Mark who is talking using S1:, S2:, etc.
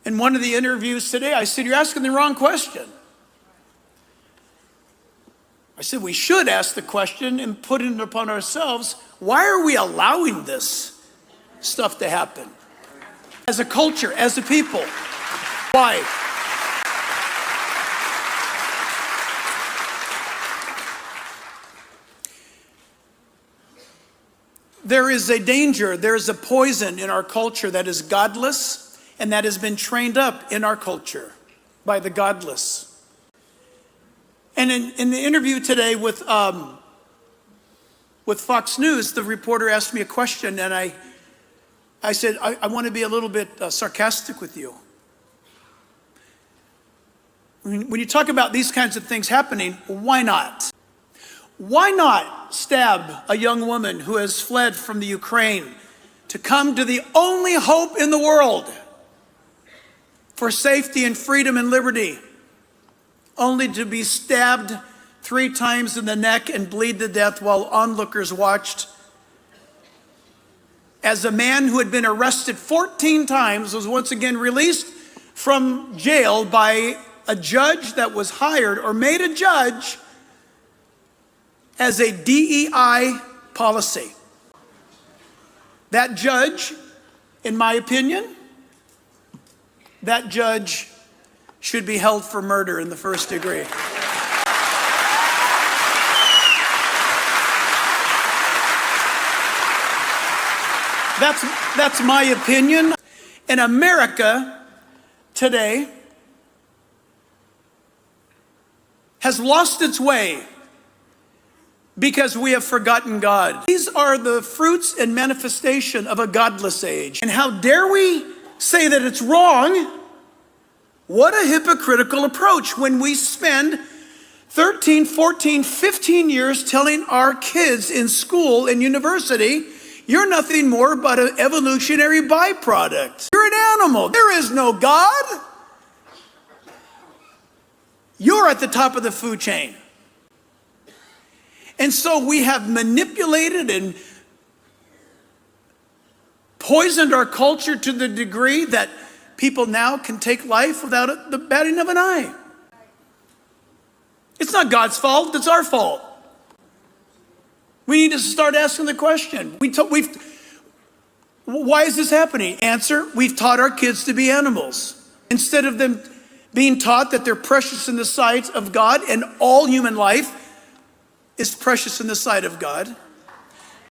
S1: In one of the interviews today, I said, you're asking the wrong question. I said, we should ask the question and put it upon ourselves, why are we allowing this stuff to happen? As a culture, as a people, why? There is a danger, there is a poison in our culture that is godless and that has been trained up in our culture by the godless. And in the interview today with Fox News, the reporter asked me a question, and I said, I want to be a little bit sarcastic with you. When you talk about these kinds of things happening, why not? Why not stab a young woman who has fled from the Ukraine to come to the only hope in the world for safety and freedom and liberty, only to be stabbed 3 times in the neck and bleed to death while onlookers watched as a man who had been arrested 14 times was once again released from jail by a judge that was hired or made a judge as a DEI policy. That judge, in my opinion, that judge should be held for murder in the first degree. That's my opinion. And America today has lost its way because we have forgotten God. These are the fruits and manifestation of a godless age. And how dare we say that it's wrong? What a hypocritical approach when we spend 13, 14, 15 years telling our kids in school and university, you're nothing more but an evolutionary byproduct. You're an animal. There is no God. You're at the top of the food chain. And so we have manipulated and poisoned our culture to the degree that people now can take life without the batting of an eye. It's not God's fault, it's our fault. We need to start asking the question. Why is this happening? Answer, we've taught our kids to be animals. Instead of them being taught that they're precious in the sight of God and all human life is precious in the sight of God.